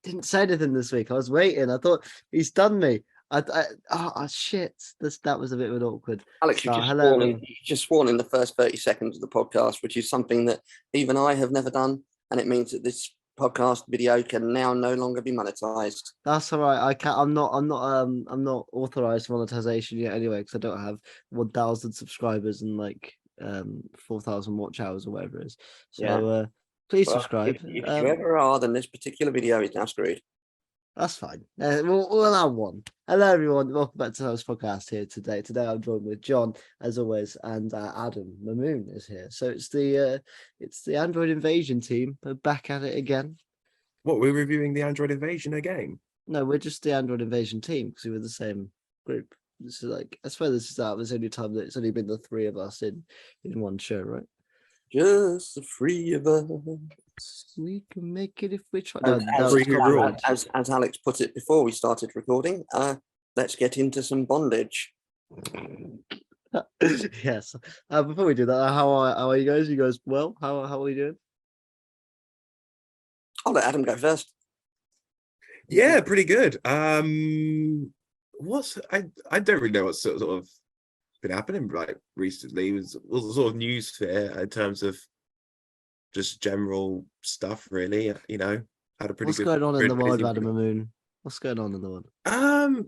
didn't say anything this week. I was waiting. I thought he's done me. Shit. That was a bit of an awkward. Alex, you've just sworn in the first 30 seconds of the podcast, which is something that even I have never done, and it means that this podcast video can now no longer be monetized. That's all right. I can't. I'm not authorized monetization yet anyway, because I don't have 1,000 subscribers and like 4,000 watch hours or whatever it is. So please subscribe. If you ever are, then this particular video is now screwed. That's fine. We'll have one. Hello, everyone. Welcome back to Host Podcast here today. Today I'm joined with John, as always, and Adam Mamoon is here. So it's the Android Invasion team. We're back at it again. What, we're reviewing the Android Invasion again? No, we're just the Android Invasion team because we were the same group. This is like, I swear this is out. There's only time that it's only been the three of us in one show, right? Just the three of us. We can make it if we try. As Alex put it before we started recording, let's get into some bondage. Yes. Before we do that, how are you guys? You guys well? How are you doing? I'll let Adam go first. Yeah, pretty good. I don't really know what's sort of been happening like recently. It was sort of news there in terms of just general stuff, really. You know, had a pretty What's going on in the world of Adam and Moon? What's going on in the world?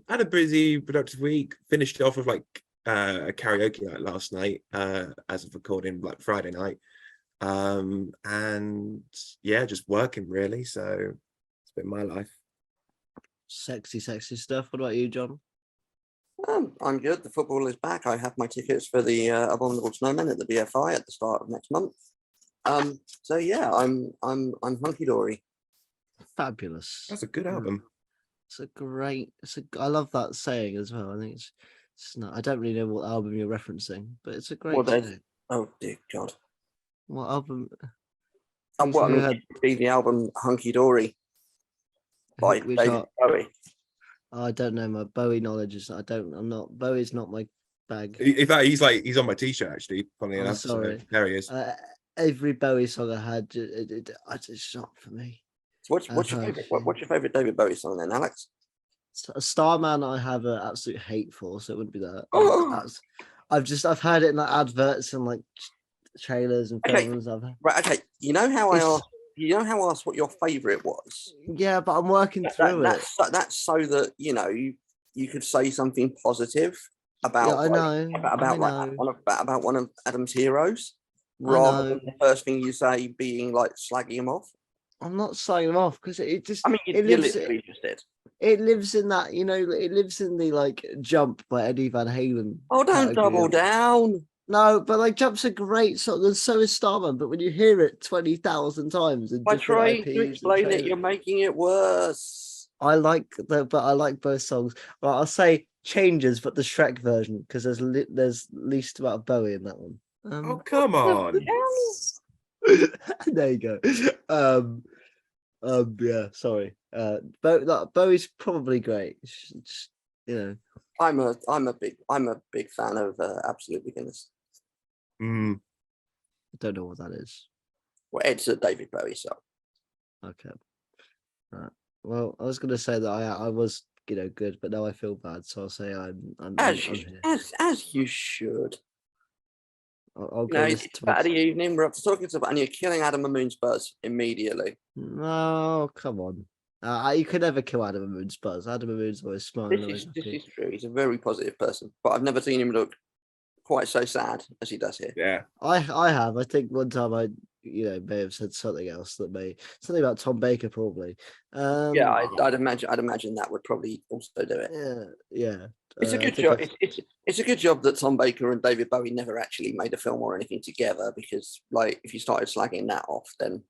Had a busy, productive week. Finished off with like a karaoke night last night, as of recording, like Friday night. And yeah, just working really. So it's been my life. Sexy stuff. What about you, John? I'm good. The football is back. I have my tickets for the Abominable Snowmen at the BFI at the start of next month. So yeah, I'm hunky dory. Fabulous. That's a good album. I love that saying as well. I think it's not. I don't really know what album you're referencing, but it's a great. Oh dear God. What album? Be the album Hunky Dory by David Bowie. I don't know. My Bowie knowledge is. Bowie's not my bag. In fact, he's on my t-shirt actually. Funny enough. Sorry. So there he is. Every Bowie song I had, it's not for me. So what's your favorite David Bowie song then, Alex? Starman I have an absolute hate for, so it wouldn't be that. Oh. I've heard it in like adverts and like trailers and films. Right, okay. You know how I asked what your favorite was? Yeah, but I'm working through it. That's so that you could say something positive about about one of Adam's heroes, rather than the first thing you say being like slagging him off. I'm not slagging him off because it just. I mean, you literally just did. It lives in that, it lives in the like Jump by Eddie Van Halen. Oh, don't double down. No, but like Jump's a great song, and so is Starman. But when you hear it 20,000 times, by trying to explain it, you're making it worse. I like both songs. Well, I'll say Changes, but the Shrek version, because there's least amount of Bowie in that one. Oh come on! There you go. Yeah, sorry. Bowie's probably great. Just, I'm a big fan of Absolute Beginners. I don't know what that is. Well, it's a David Bowie song. Okay. Right. Well, I was going to say that I was, good, but now I feel bad, so I'll say I'm here. As you should. I'll go. It's Saturday evening. We're up to talking about, and you're killing Adam and Moon's buzz immediately. No, come on. You could never kill Adam and Moon's buzz. Adam and Moon's always smiling. This is true. He's a very positive person, but I've never seen him look quite so sad as he does here. Yeah, I have. I think one time I may have said something else something about Tom Baker probably. Yeah, I'd imagine that would probably also do it. Yeah. It's a good job. It's a good job that Tom Baker and David Bowie never actually made a film or anything together, because like if you started slagging that off, then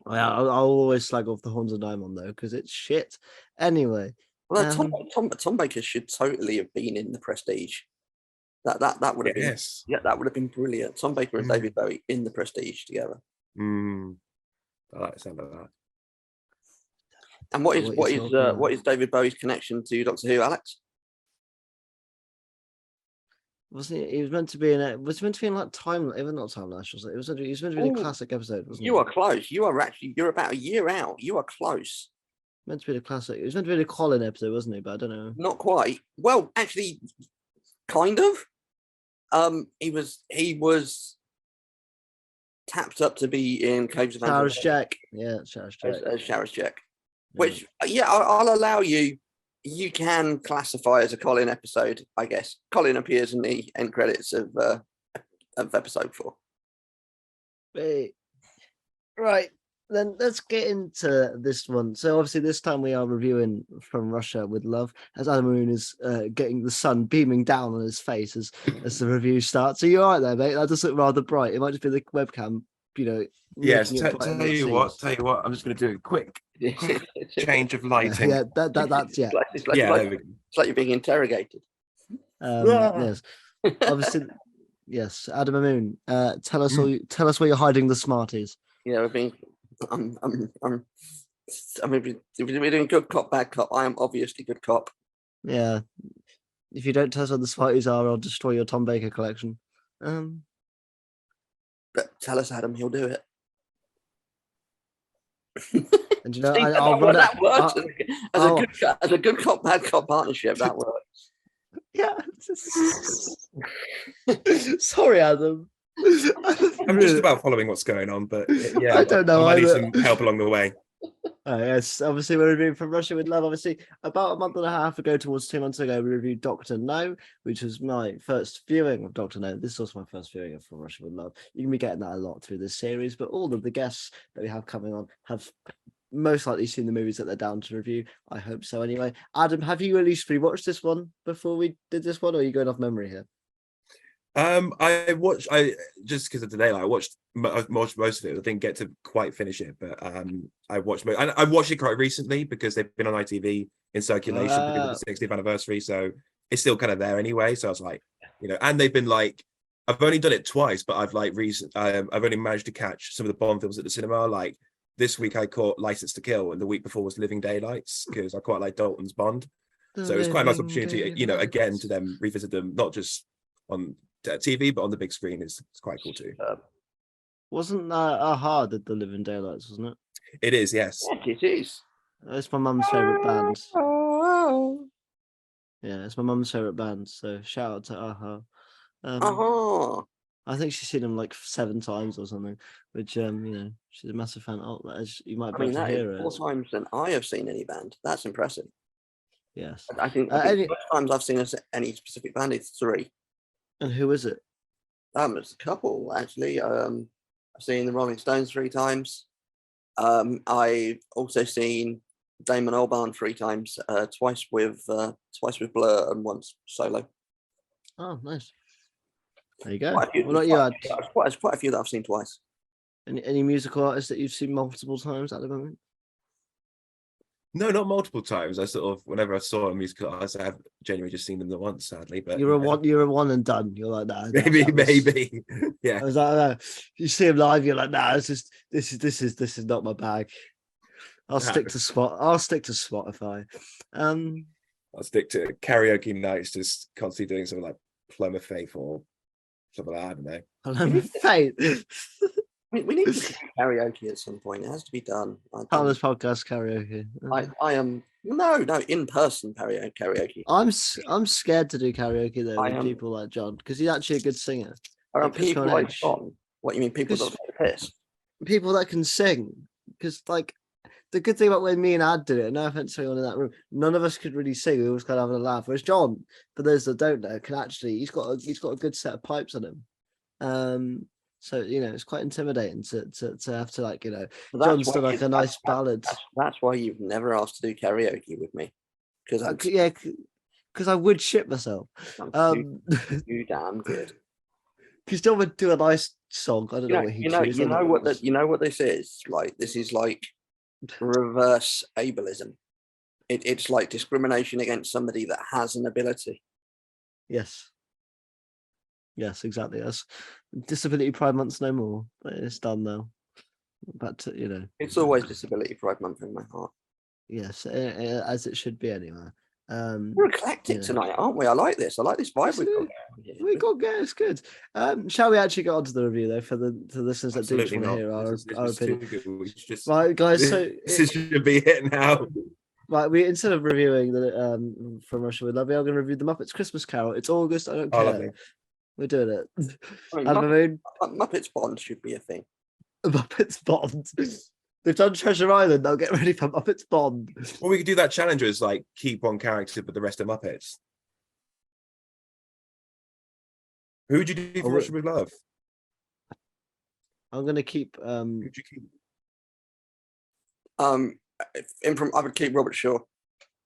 I'll always slag off the Horns of Diamond though, because it's shit. Anyway, well, Tom Baker should totally have been in The Prestige. That would have been that would have been brilliant. Tom Baker and David Bowie in The Prestige together. I like the sound of that. And what is David Bowie's connection to Doctor Who, Alex? Wasn't he? He was meant to be in it. Was meant to be in like time, even not Time Lash. Was it? He was meant to be in a classic episode. Wasn't you are close. You're about a year out. You are close. Meant to be the classic. It was meant to be the Colin episode, wasn't he? But I don't know. Not quite. Well, actually, kind of. He was tapped up to be in Caves of Showers Jack. Yeah, Showers Jack. As Showers Jack. Which, I'll allow you. You can classify as a Colin episode, I guess. Colin appears in the end credits of episode 4. Right. Then let's get into this one. So obviously this time we are reviewing From Russia with Love, as Adam Maroon is getting the sun beaming down on his face as the review starts. So you're all right there, mate. That does look rather bright. It might just be the webcam, Yes, tell you what, I'm just going to do a quick change of lighting. Yeah, that's yeah. It's like you're being interrogated. Yes, obviously, yes. Adam Maroon, tell us where you're hiding the Smarties. Yeah, we're doing good cop, bad cop. I am obviously good cop. Yeah. If you don't tell us what the Smarties are, I'll destroy your Tom Baker collection. But tell us, Adam, he'll do it. And I'll run that works as a good cop, bad cop partnership. That works. Yeah. Sorry, Adam. I'm just about following what's going on, but yeah, I don't know. I need some help along the way. Yes, obviously we're reviewing From Russia with Love. Obviously, about a month and a half ago, towards 2 months ago, we reviewed Dr. No, which was my first viewing of Dr. No. This is also my first viewing of From Russia with Love. You can be getting that a lot through this series, but all of the guests that we have coming on have most likely seen the movies that they're down to review. I hope so anyway. Adam, have you at least rewatched this one before we did this one, or are you going off memory here? I just because of today, I watched most of it. I didn't get to quite finish it, but I watched it quite recently because they've been on ITV in circulation because of the 60th anniversary, so it's still kind of there anyway. So I was like, and they've been like, I've only done it twice, but I've only managed to catch some of the Bond films at the cinema. Like this week, I caught License to Kill, and the week before was Living Daylights because I quite like Dalton's Bond. So it was quite a nice opportunity, again to them revisit them, not just on TV, but on the big screen is quite cool too. Wasn't that hard at the Living Daylights, wasn't it? It is, yes. It is. It's my mum's favourite band. Yeah, it's my mum's favourite band, so shout out to Aha. I think she's seen them like 7 times or something, which she's a massive fan of. As you might be able to hear it. 4 times than I have seen any band. That's impressive. Yes. I think the most times I've seen any specific band is 3. And who is it? It's a couple actually. I've seen the Rolling Stones 3 times. I've also seen Damon Albarn 3 times. Twice with Blur and once solo. Oh, nice. There you go. There's quite a few that I've seen twice. Any musical artists that you've seen multiple times at the moment? No, not multiple times. I sort of, whenever I saw a musical artist, I have genuinely just seen them the once, sadly. But you're a one and done. You're like that. Maybe. Yeah. I was like, you see him live, you're like, nah, this is not my bag. I'll stick to Spotify. I'll stick to karaoke nights, just constantly doing something like Plumber Faith or something like that. I don't know. Plumber Faith. We need to do karaoke at some point. It has to be done. This podcast karaoke. I am no in-person karaoke. I'm scared to do karaoke though with people like John because he's actually a good singer. Are people like John? What you mean, people that piss? People that can sing. Because like the good thing about when me and Ad did it, no offense to anyone in that room, none of us could really sing. We always kind of having a laugh. Whereas John, for those that don't know, can actually he's got a good set of pipes on him. So it's quite intimidating to have to John's done like a nice ballad. That's why you've never asked to do karaoke with me, because I would shit myself. You damn good. Because John would do a nice song. I don't know what he. You know what this is like. This is like reverse ableism. It's like discrimination against somebody that has an ability. Yes, exactly. That's Disability Pride Month's no more. It's done now. But it's always Disability Pride Month in my heart. Yes, as it should be anyway. We're eclectic tonight, aren't we? I like this. I like this vibe we got it's good. Shall we actually get on to the review though for the listeners that do just want to hear our opinion? Right, guys. This should be it now. Right, we instead of reviewing the from Russia with Love, we are going to review the Muppets Christmas Carol. It's August. I don't care. Lovely. We're doing it. I mean, Muppets Bond should be a thing. Muppets Bond. They've done Treasure Island. They'll get ready for Muppets Bond. Well, we could do that challenge as like keep one character, but the rest are Muppets. Who would you do for Russia with Love? I'm going to keep. Who'd you keep? I would keep Robert Shaw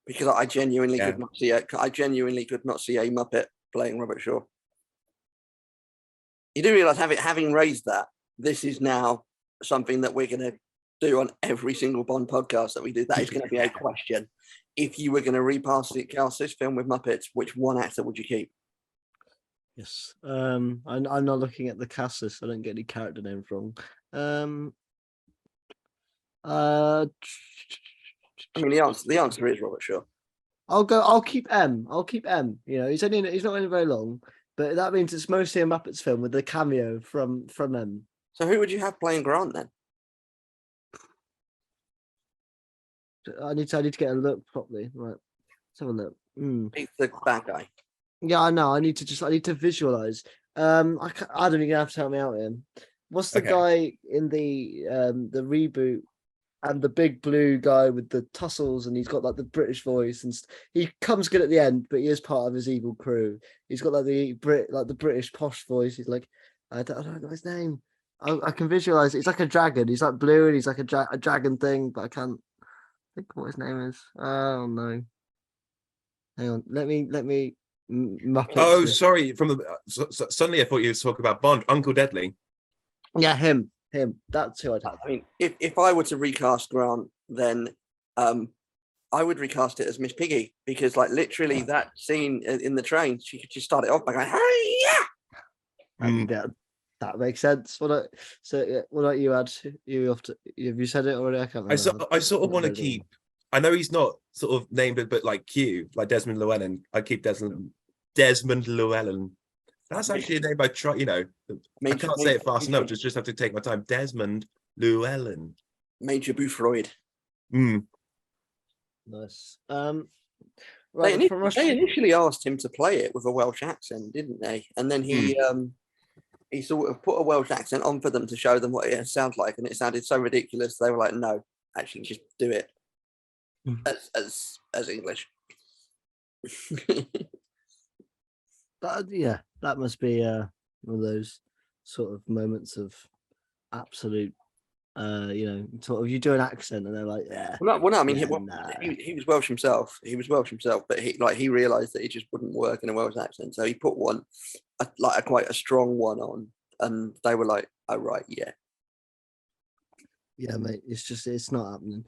because I genuinely could not see it. I genuinely could not see a Muppet playing Robert Shaw. You do realise, having raised that, this is now something that we're going to do on every single Bond podcast that we do. That is going to be a question. If you were going to recast this film with Muppets, which one actor would you keep? Yes. I'm not looking at the cast list, so I don't get any character names wrong. I mean, the answer is Robert Shaw. I'll keep M. You know, he's not in very long, but that means it's mostly a Muppets film with a cameo from M. So who would you have playing Grant then? I need to get a look properly. Right, let's have a look. He's the bad guy. Yeah, I know. I need to visualize. Adam, you're gonna have to help me out here. What's the guy in the reboot? And the big blue guy with the tussles, and he's got like the British voice, and he comes good at the end, but he is part of his evil crew. He's got like the British posh voice. He's like, I don't know his name. I can visualize it. He's like a dragon. He's like blue, and he's like a dragon thing, but I can't think of what his name is. Oh no! Hang on. Let me. Muppets. Oh, sorry. Suddenly I thought you were talking about Bond, Uncle Deadly. Yeah, him. That's who I'd have. I mean, if I were to recast Grant, then I would recast it as Miss Piggy, because like literally that scene in the train, she could just start it off by going, "Hey, yeah." That makes sense. What about you, Ad? Have you said it already? I can't remember. I sort of want to keep. I know he's not sort of named, but like Q, like Desmond Llewellyn. I keep Desmond Llewellyn. That's actually a name I try, you know. I can't say it fast enough. Just have to take my time. Desmond Llewellyn. Major Boothroyd. Nice. Right. They initially asked him to play it with a Welsh accent, didn't they? And then he sort of put a Welsh accent on for them to show them what it sounds like, and it sounded so ridiculous. They were like, "No, actually, just do it as English." That must be one of those sort of moments of absolute, sort of you do an accent and they're like, yeah. Well, no, I mean, he was Welsh himself. But he realised that it just wouldn't work in a Welsh accent, so he put quite a strong one on, and they were like, "Oh right, yeah." Yeah, mate, it's not happening.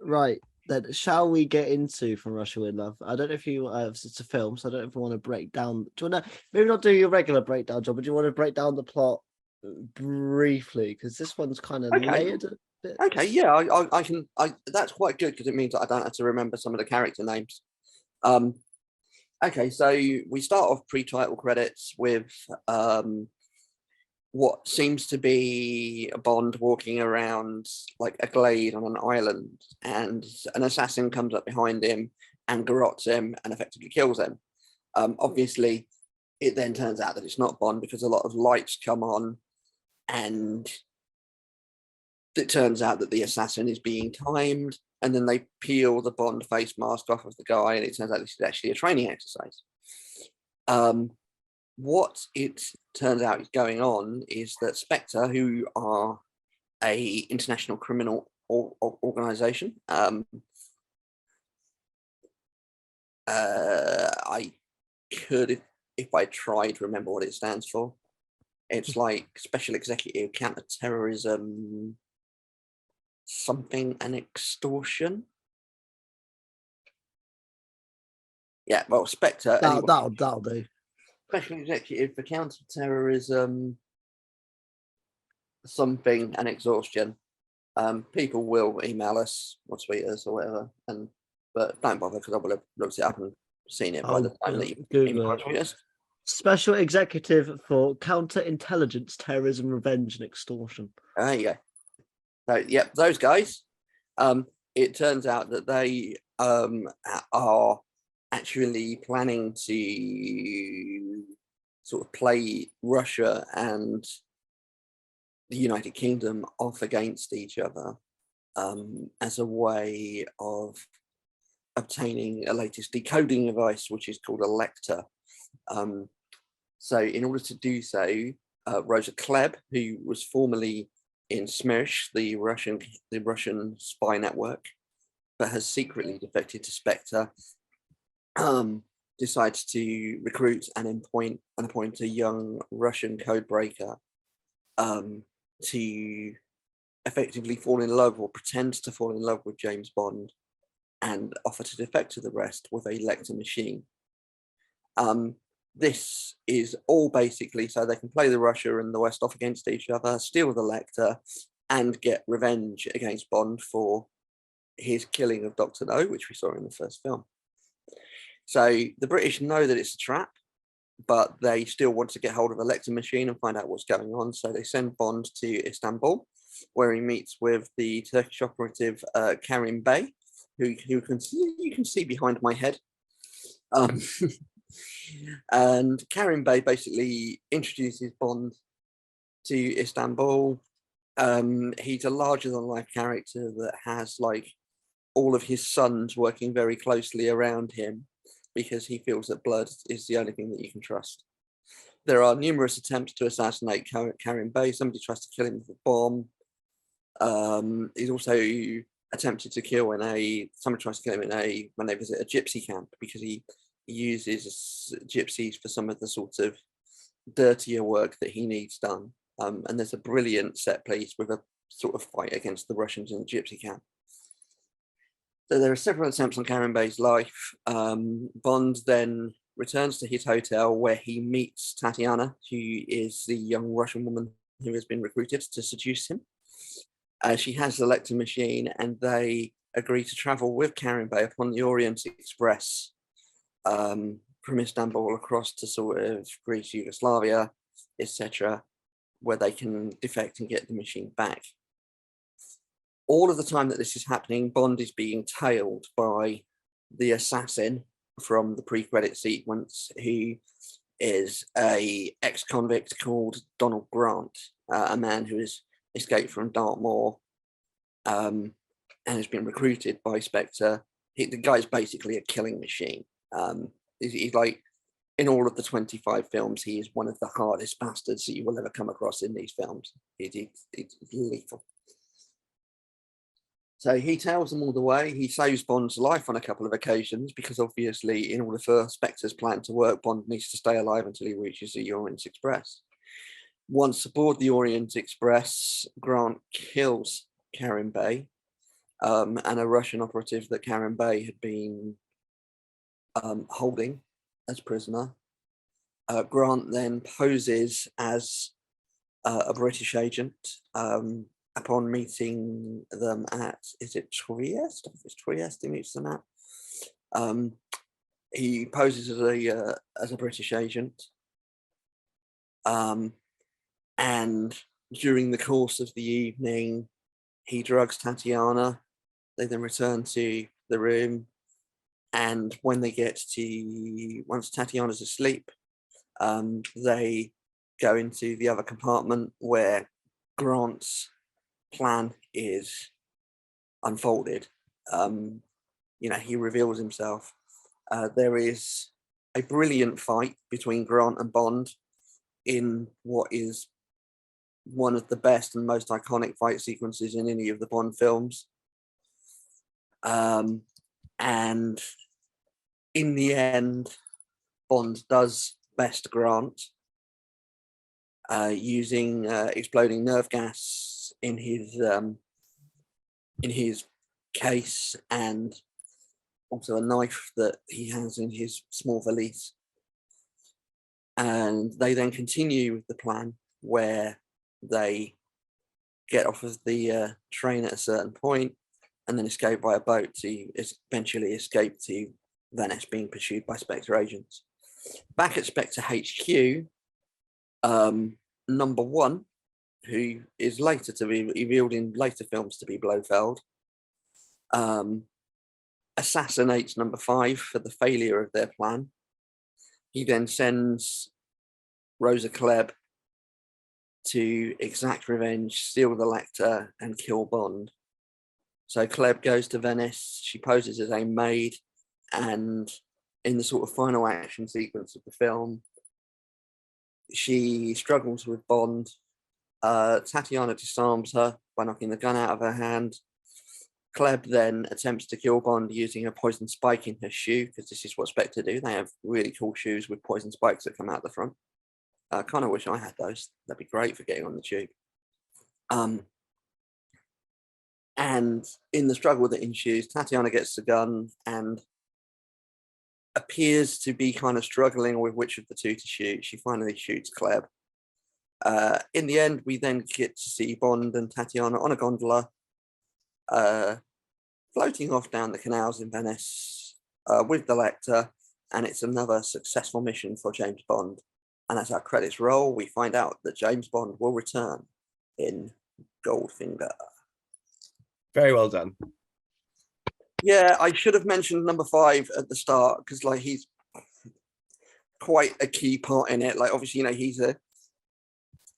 Right. Then shall we get into From Russia with Love? I don't know if you it's a film, so I don't know if you want to break down. Do you want to maybe not do your regular breakdown job, but do you want to break down the plot briefly? Because this one's kind of layered a bit. Okay, yeah, I can. That's quite good because it means that I don't have to remember some of the character names. Okay, so we start off pre-title credits with what seems to be a Bond walking around like a glade on an island, and an assassin comes up behind him and garrots him and effectively kills him. Obviously, it then turns out that it's not Bond because a lot of lights come on, and it turns out that the assassin is being timed, and then they peel the Bond face mask off of the guy, and it turns out this is actually a training exercise. What it turns out is going on is that Spectre, who are a international criminal organization, I could, if I tried, remember what it stands for. It's like Special Executive Counter-Terrorism, something, and extortion. Yeah, well, Spectre. That'll do. Special Executive for Counter-Terrorism, something, and exhaustion. People will email us or tweet us or whatever, but don't bother because I will have looked it up and seen it by the time that you Google it. Special Executive for Counterintelligence, Terrorism, Revenge, and Extortion. There you go. So, yep, those guys. It turns out that they are actually planning to sort of play Russia and the United Kingdom off against each other as a way of obtaining a latest decoding device, which is called a lector. So in order to do so, Rosa Klebb, who was formerly in Smersh, the Russian spy network, but has secretly defected to Spectre, decides to recruit and appoint a young Russian codebreaker to effectively fall in love or pretend to fall in love with James Bond and offer to defect to the rest with a lector machine. This is all basically so they can play the Russia and the West off against each other, steal the lector, and get revenge against Bond for his killing of Dr. No, which we saw in the first film. So the British know that it's a trap, but they still want to get hold of a lector machine and find out what's going on. So they send Bond to Istanbul, where he meets with the Turkish operative Karim Bey, who you can see behind my head. And Karim Bey basically introduces Bond to Istanbul. He's a larger-than-life character that has like all of his sons working very closely around him because he feels that blood is the only thing that you can trust. There are numerous attempts to assassinate Karim Bey. Somebody tries to kill him with a bomb. He's also attempted to kill someone tries to kill him when they visit a gypsy camp because he uses gypsies for some of the sort of dirtier work that he needs done. And there's a brilliant set piece with a sort of fight against the Russians in the gypsy camp. So there are several attempts on Karim Bey's life. Bond then returns to his hotel where he meets Tatiana, who is the young Russian woman who has been recruited to seduce him. She has the lector machine and they agree to travel with Karim Bey upon the Orient Express from Istanbul across to sort of Greece, Yugoslavia, etc., where they can defect and get the machine back. All of the time that this is happening, Bond is being tailed by the assassin from the pre-credit sequence, who is a ex-convict called Donald Grant, a man who has escaped from Dartmoor and has been recruited by Spectre. The guy's basically a killing machine. He's like, in all of the 25 films, he is one of the hardest bastards that you will ever come across in these films. It's lethal. So he tails them all the way. He saves Bond's life on a couple of occasions because obviously in order for Spectre's plan to work, Bond needs to stay alive until he reaches the Orient Express. Once aboard the Orient Express, Grant kills Karim Bey and a Russian operative that Karim Bey had been holding as prisoner. Grant then poses as a British agent upon meeting them at, is it Trieste? I think it's Trieste he meets them at. He poses as a British agent. And during the course of the evening, he drugs Tatiana. They then return to the room. And when they once Tatiana's asleep, they go into the other compartment where Grant's plan is unfolded. He reveals himself. There is a brilliant fight between Grant and Bond in what is one of the best and most iconic fight sequences in any of the Bond films. And in the end, Bond does best Grant using exploding nerve gas in his case and also a knife that he has in his small valise. And they then continue with the plan where they get off of the train at a certain point and then escape by a boat to eventually escape to Venice, being pursued by Spectre agents. Back at Spectre HQ, number 1, who is later to be revealed in later films to be Blofeld, assassinates number 5 for the failure of their plan. He then sends Rosa Klebb to exact revenge, steal the Lecter, and kill Bond. So Klebb goes to Venice. She poses as a maid, and in the sort of final action sequence of the film, she struggles with Bond. Tatiana disarms her by knocking the gun out of her hand. Klebb then attempts to kill Bond using a poison spike in her shoe, because this is what Spectre do. They have really cool shoes with poison spikes that come out the front. I kind of wish I had those. That'd be great for getting on the tube. And in the struggle that ensues, Tatiana gets the gun and appears to be kind of struggling with which of the two to shoot. She finally shoots Klebb. In the end, we then get to see Bond and Tatiana on a gondola, floating off down the canals in Venice with the Lecter, and it's another successful mission for James Bond. And as our credits roll, we find out that James Bond will return in Goldfinger. Very well done. Yeah, I should have mentioned number 5 at the start, because like he's quite a key part in it. Like obviously, he's a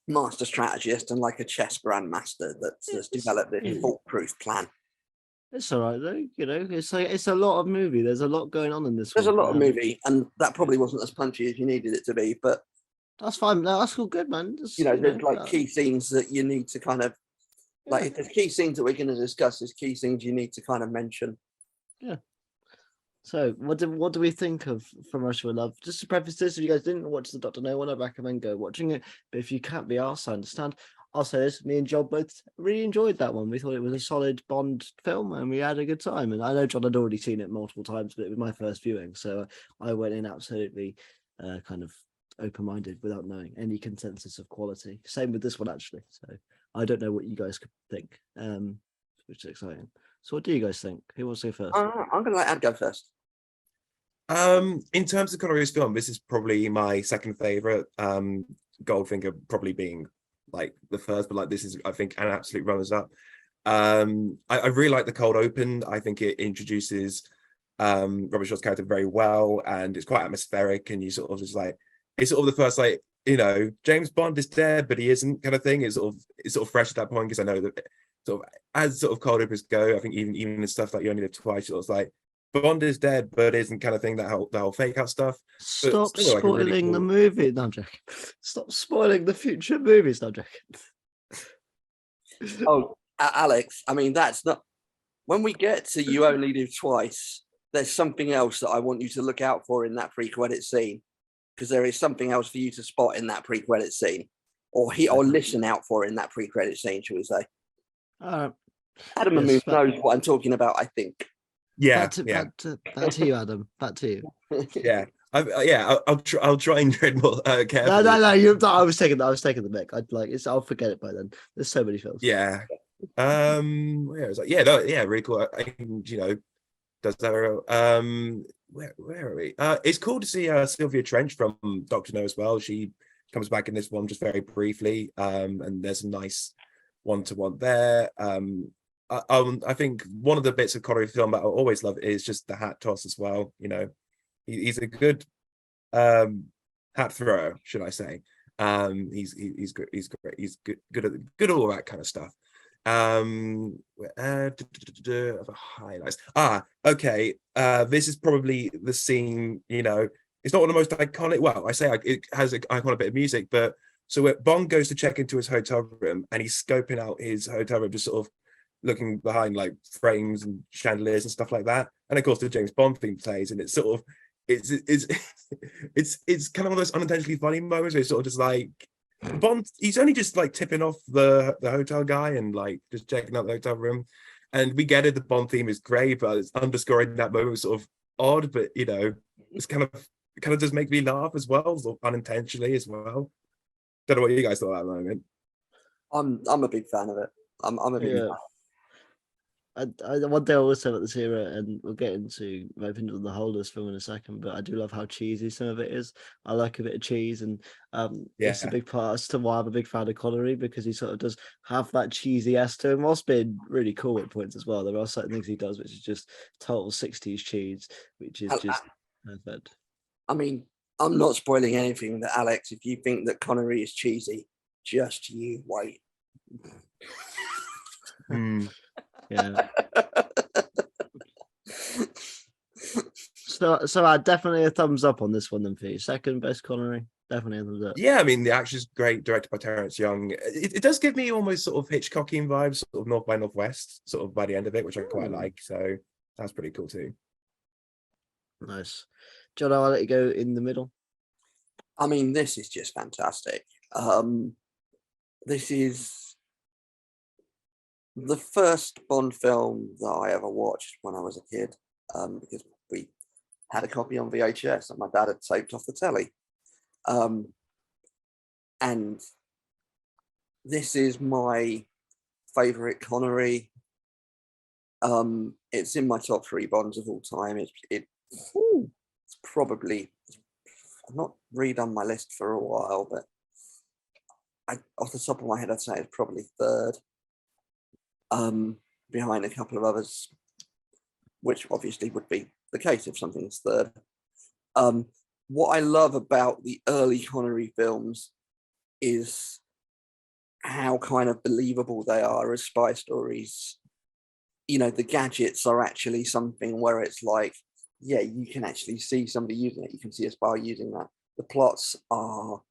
master strategist and like a chess grandmaster that's developed this foolproof plan. It's all right though, it's a lot of movie. There's a lot going on in this. There's a lot of movie, and that probably wasn't as punchy as you needed it to be, but that's fine. No, that's all good, man. There's like key scenes that you need to kind of like. If there's key scenes that we're going to discuss, there's key scenes you need to kind of mention. Yeah. So, what do we think of From Russia with Love? Just to preface this, if you guys didn't watch the Doctor No one, I recommend go watching it. But if you can't be arsed, I understand. I'll say this: me and John both really enjoyed that one. We thought it was a solid Bond film, and we had a good time. And I know John had already seen it multiple times, but it was my first viewing, so I went in absolutely kind of open-minded without knowing any consensus of quality. Same with this one, actually. So I don't know what you guys could think, which is exciting. So what do you guys think? Who wants to go first? I'm going to let Ad go first. In terms of Connery's film, this is probably my second favorite. Goldfinger probably being like the first, but like this is, I think, an absolute runners up. I really like the cold open. I think it introduces Robert Shaw's character very well, and it's quite atmospheric, and you sort of just like, it's sort of the first like, James Bond is dead but he isn't kind of thing. It's sort of fresh at that point, because I know that sort of as sort of cold opens go, I think even the stuff like You Only Live Twice, it was like Bond is dead but isn't kind of thing, the whole fake out stuff. Stop spoiling really cool... the movie. No, I'm joking. Stop spoiling the future movies. No, I'm joking. Oh, Alex, I mean, that's not, when we get to You Only Live Twice, there's something else that I want you to look out for in that pre-credit scene, because there is something else for you to spot in that pre-credit scene, or listen out for in that pre-credit scene, shall we say. Adam and Moose knows what I'm talking about, I think. Yeah, back to you, Adam. Back to you. Yeah, I'll try and tread more carefully. No. I was taking the mic. I'll forget it by then. There's so many films. Yeah. Where is that? Yeah, really cool. Does that very well. Where are we? It's cool to see Sylvia Trench from Doctor No as well. She comes back in this one just very briefly, and there's a nice one-to-one there. I think one of the bits of Connery film that I always love is just the hat toss as well. He's a good hat thrower, should I say? He's great. He's good at all that kind of stuff. Highlights. Okay. This is probably the scene. It's not one of the most iconic. Well, I say it has an iconic bit of music, but so Bond goes to check into his hotel room, and he's scoping out his hotel room, just sort of looking behind like frames and chandeliers and stuff like that. And of course, the James Bond theme plays, and it's sort of it's kind of one of those unintentionally funny moments where it's sort of just like Bond, he's only just like tipping off the hotel guy and like just checking out the hotel room, and we get it. The Bond theme is great, but it's underscoring that moment was sort of odd, but it's kind of just make me laugh as well, sort of unintentionally as well. Don't know what you guys thought of that moment. I'm a big fan of it. I'm a big fan. one thing I will say about this era, and we'll get into my opinion on the Holders film in a second, but I do love how cheesy some of it is. I like a bit of cheese, and it's a big part as to why I'm a big fan of Connery, because he sort of does have that cheesy-esque to him, whilst being really cool at points as well. There are certain things he does which is just total 60s cheese, which is just perfect. I mean, I'm not spoiling anything that Alex, if you think that Connery is cheesy, just you wait. Yeah. So I definitely a thumbs up on this one then for you. Second best Connery, definitely a thumbs up. Yeah, I mean the action's great, directed by Terrence Young. It does give me almost sort of Hitchcockian vibes, sort of North by Northwest, sort of by the end of it, which I quite like. So that's pretty cool too. Nice. John, I'll let you go in the middle. I mean, this is just fantastic. This is the first Bond film that I ever watched when I was a kid, because we had a copy on VHS that my dad had taped off the telly. And this is my favorite Connery. It's in my top 3 Bonds of all time. It's probably, I've not redone my list for a while, but off the top of my head, I'd say it's probably 3rd, behind a couple of others, which obviously would be the case if something is 3rd. What I love about the early Connery films is how kind of believable they are as spy stories. You know, the gadgets are actually something where it's like, yeah, you can actually see somebody using it. You can see a spy using that. The plots are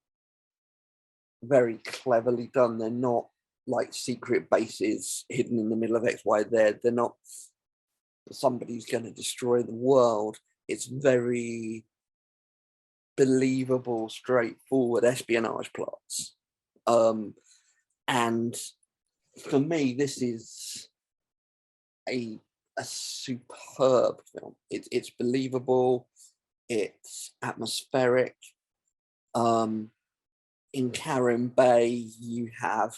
very cleverly done. They're not like secret bases hidden in the middle of XY. They're not somebody's going to destroy the world. It's very believable, straightforward espionage plots. And for me, this is a superb film. It's believable. It's atmospheric. In Karen Bay, you have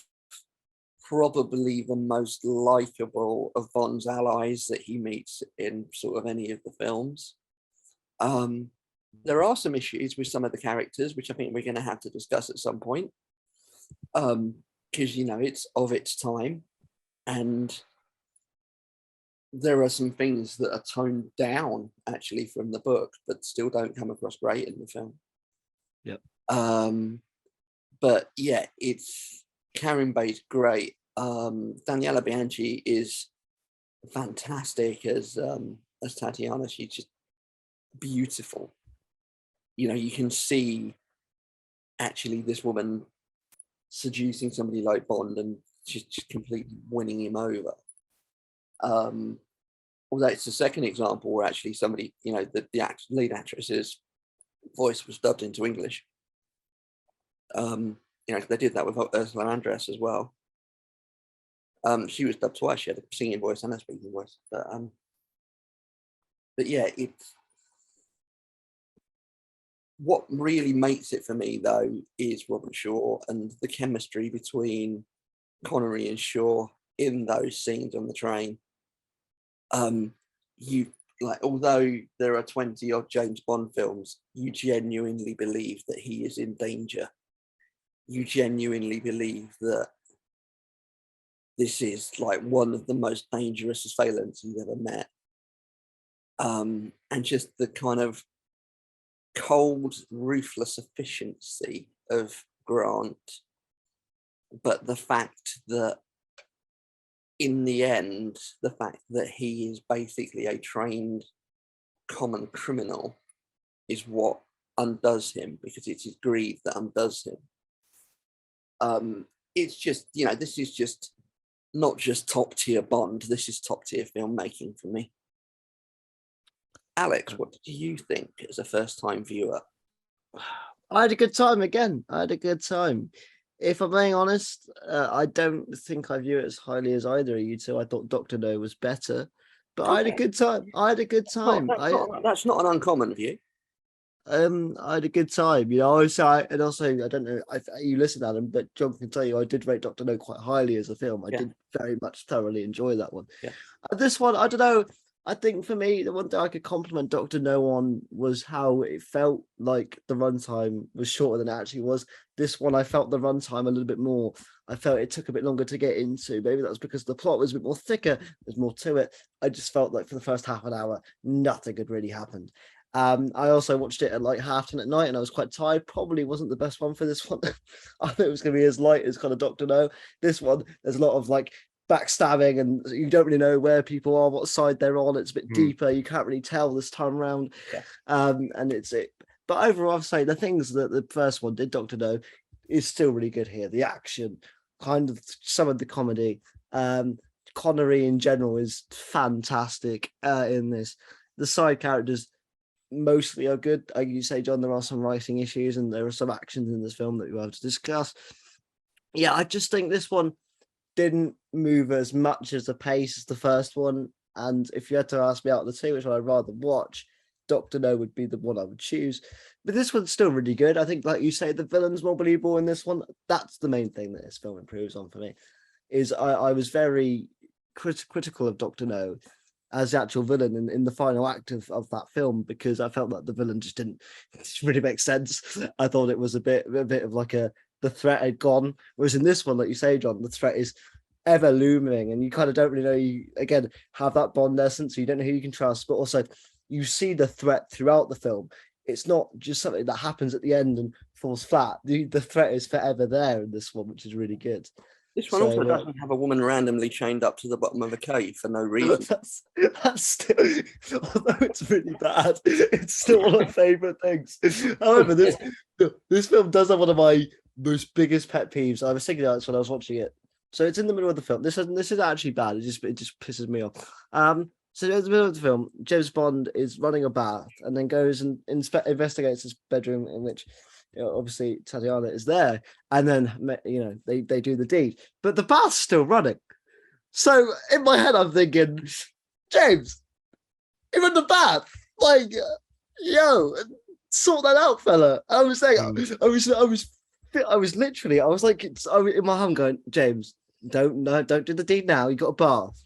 probably the most likable of Bond's allies that he meets in sort of any of the films. There are some issues with some of the characters, which I think we're going to have to discuss at some point, because, you know, it's of its time, and there are some things that are toned down actually from the book, but still don't come across great in the film. Yep. But yeah, it's Karen Bay's great. Daniela Bianchi is fantastic as Tatiana. She's just beautiful. You know, you can see actually this woman seducing somebody like Bond and just completely winning him over. Although it's the second example where actually somebody, you know, the lead actress's voice was dubbed into English. You know, they did that with Ursula Andress as well. She was dubbed twice. She had a singing voice and a speaking voice. But yeah, it's what really makes it for me though is Robert Shaw and the chemistry between Connery and Shaw in those scenes on the train. You like, although there are 20 odd James Bond films, you genuinely believe that he is in danger. You genuinely believe that this is like one of the most dangerous assailants he's ever met. And just the kind of cold, ruthless efficiency of Grant, but the fact that in the end, the fact that he is basically a trained common criminal is what undoes him, because it's his greed that undoes him. It's just, you know, this is just not just top tier Bond, this is top tier filmmaking for me. Alex, what did you think as a first time viewer? I had a good time again. I had a good time. If I'm being honest, I don't think I view it as highly as either of you two. I thought Dr. No was better, but I had a good time. I had a good time. That's not an uncommon view. I had a good time, you know. And also, I don't know if you listen, Adam, but John can tell you, I did rate Doctor No quite highly as a film. I did very much thoroughly enjoy that one. Yeah. This one, I don't know. I think for me, the one thing I could compliment Doctor No on was how it felt like the runtime was shorter than it actually was. This one, I felt the runtime a little bit more. I felt it took a bit longer to get into. Maybe that was because the plot was a bit more thicker. There's more to it. I just felt like for the first half an hour, nothing had really happened. I also watched it at like 10:30 at night, and I was quite tired. Probably wasn't the best one for this one. I thought it was going to be as light as kind of Doctor No. This one, there's a lot of like backstabbing, and you don't really know where people are, what side they're on. It's a bit deeper. You can't really tell this time around. Yeah. And it's it. But overall, I'd say the things that the first one did, Doctor No, is still really good here. The action, kind of some of the comedy. Connery in general is fantastic in this. The side characters mostly are good. Like you say, John, there are some writing issues and there are some actions in this film that we have to discuss. Yeah, I just think this one didn't move as much as the pace as the first one. And if you had to ask me out of the two, which I'd rather watch, Doctor No would be the one I would choose. But this one's still really good. I think, like you say, the villain's more believable in this one. That's the main thing that this film improves on for me. Is I was very critical of Doctor No as the actual villain in the final act of that film, because I felt that the villain just didn't really make sense. I thought it was a bit of like the threat had gone. Whereas in this one, like you say, John, the threat is ever looming, and you kind of don't really know. You again have that Bond essence, so you don't know who you can trust, but also you see the threat throughout the film. It's not just something that happens at the end and falls flat. The threat is forever there in this one, which is really good. This one also doesn't have a woman randomly chained up to the bottom of a cave for no reason. That's still, although it's really bad, it's still one of my favourite things. However, this film does have one of my most biggest pet peeves. I was thinking about this when I was watching it. So it's in the middle of the film. This is actually bad. It just pisses me off. So in the middle of the film, James Bond is running a bath and then goes and investigates his bedroom, in which, you know, obviously Tatiana is there, and then, you know, they do the deed, but the bath's still running. So in my head, I'm thinking, James, you're in the bath, like, yo, sort that out, fella. I was saying, I was literally, I was like, I was in my home going, James, don't do the deed now. You got a bath.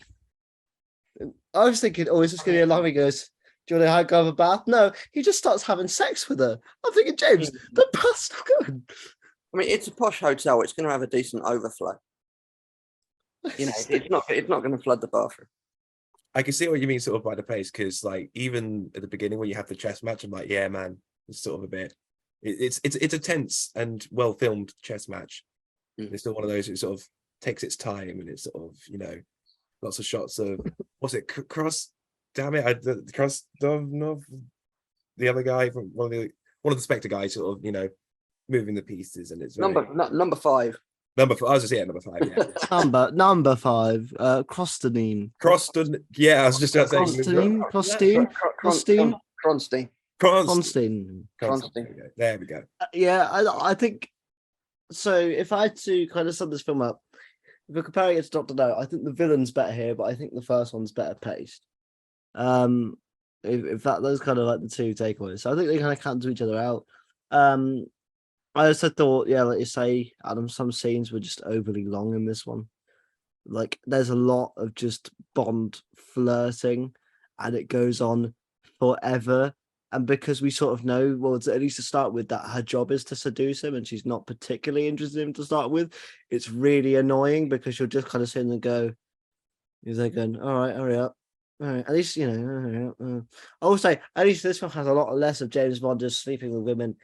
I was thinking, oh, is this going to be a line? He goes, do you want to go have a bath? No, he just starts having sex with her. I'm thinking, James, the bath's still going. I mean, it's a posh hotel. It's going to have a decent overflow. You know, it's not going to flood the bathroom. I can see what you mean, sort of by the pace, because like even at the beginning when you have the chess match, I'm like, yeah, man, it's sort of a bit. It's a tense and well filmed chess match. It's still one of those. It sort of takes its time, and it's sort of, you know, lots of shots of what's it, Cross. Damn it, Cross Dovnov, the other guy from one of the Spectre guys, sort of, you know, moving the pieces, and it's number 5. Number 5. I was just number 5. Yeah. number 5. Croston. Yeah, I was just about saying. Kronstein. There we go. Yeah, I think so. If I had to kind of sum this film up, if we're comparing it to Doctor No, I think the villain's better here, but I think the first one's better paced. If those kind of like the two takeaways. So I think they kind of cancel each other out. I also thought, yeah, like you say, Adam, some scenes were just overly long in this one. Like, there's a lot of just Bond flirting, and it goes on forever. And because we sort of know, well, at least to start with, that her job is to seduce him, and she's not particularly interested in him to start with, it's really annoying because you're just kind of sitting and go, he's like going, all right, hurry up. All right, at least, you know, I will say, at least this one has a lot less of James Bond just sleeping with women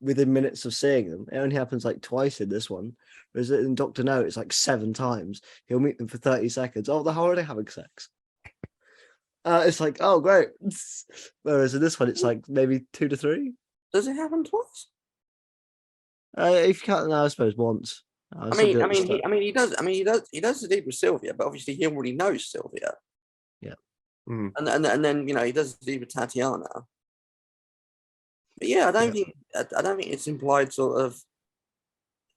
within minutes of seeing them. It only happens like twice in this one. Whereas in Doctor No, it's like 7 times. He'll meet them for 30 seconds. Oh, the hell are they having sex? It's like, oh, great. Whereas in this one, it's like maybe 2 to 3. Does it happen twice? If you can't, no, I suppose once. He does the deed with Sylvia, but obviously he already knows Sylvia. Yeah. And then, you know, he does the deed with Tatiana. But yeah, I don't think it's implied sort of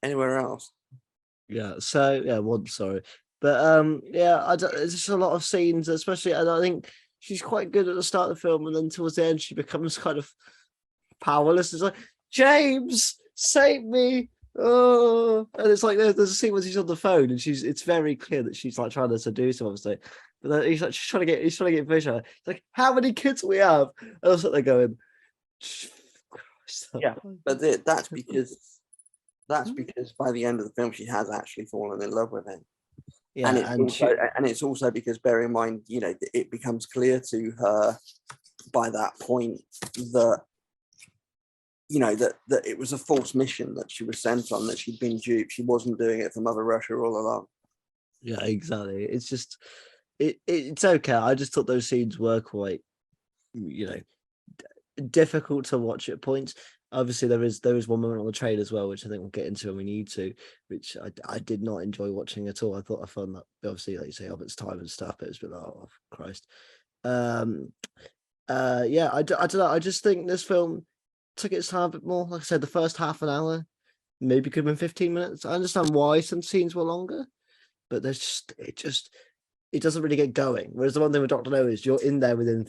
anywhere else. Yeah. So yeah, once, sorry. But yeah, it's just a lot of scenes, especially, and I think she's quite good at the start of the film, and then towards the end she becomes kind of powerless. It's like, James, save me. Oh, and it's like there's a scene where she's on the phone and it's very clear that she's like trying to seduce him, obviously. But then he's trying to get vision. He's like, how many kids do we have? And I was like, going, yeah, but that's because by the end of the film she has actually fallen in love with him. Yeah, and it's also because, bear in mind, it becomes clear to her by that point that that it was a false mission that she was sent on, that she'd been duped. She wasn't doing it for Mother Russia all along. Yeah, exactly. It's just it's okay. I just thought those scenes were quite, difficult to watch at points. Obviously, there is one moment on the train as well, which I think we'll get into when we need to, which I did not enjoy watching at all. I found that, obviously, like you say, of its time and stuff, but it's been, oh Christ. Yeah, I don't know. I just think this film took its time a bit more. Like I said, the first half an hour maybe could have been 15 minutes. I understand why some scenes were longer, but it doesn't really get going. Whereas the one thing with Dr. No is you're in there within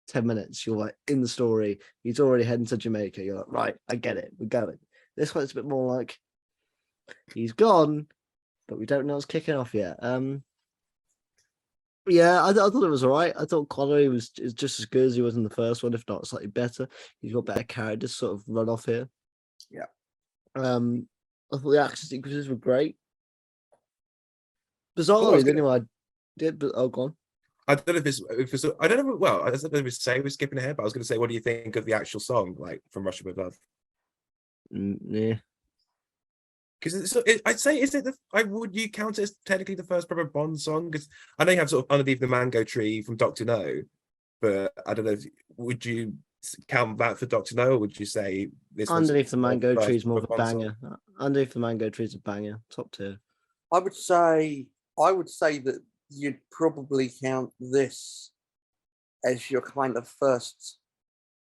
10 minutes. You're like in the story. He's already heading to Jamaica. You're like, right, I get it. We're going. This one's a bit more like he's gone, but we don't know it's kicking off yet. Yeah, I thought it was all right. I thought Connery is just as good as he was in the first one, if not slightly better. He's got better characters sort of run off here. Yeah. I thought the action sequences were great. Bizarrely, anyway, I did, but go on. I don't know if it's I don't know. Well, I don't know if we say we're skipping ahead, but I was going to say, what do you think of the actual song, like from Russia with Love? Yeah. Because I'd say, would you count it as technically the first proper Bond song? Because I know you have sort of Underneath the Mango Tree from Dr. No, but I don't know, would you count that for Dr. No, or would you say this Underneath the Mango Tree is more of a banger? Song? Underneath the Mango Tree is a banger, top tier. I would say that you'd probably count this as your kind of first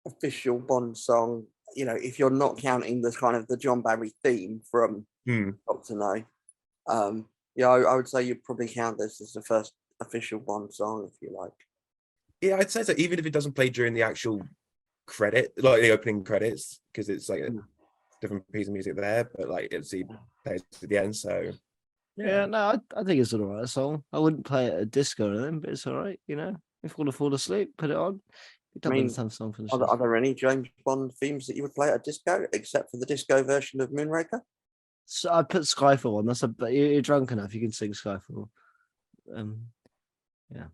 official Bond song. If you're not counting the kind of the John Barry theme from Dr. No, I would say you'd probably count this as the first official Bond song, if you like. Yeah, I'd say so, even if it doesn't play during the actual credit, like the opening credits, because it's like a different piece of music there, but like it's plays at the end. So yeah, no, I think it's an alright song. I wouldn't play it at disco or anything, but it's alright. If you want to fall asleep, put it on. Song for the are there any James Bond themes that you would play at a disco, except for the disco version of Moonraker? So I put Skyfall on. You're drunk enough. You can sing Skyfall. Yeah,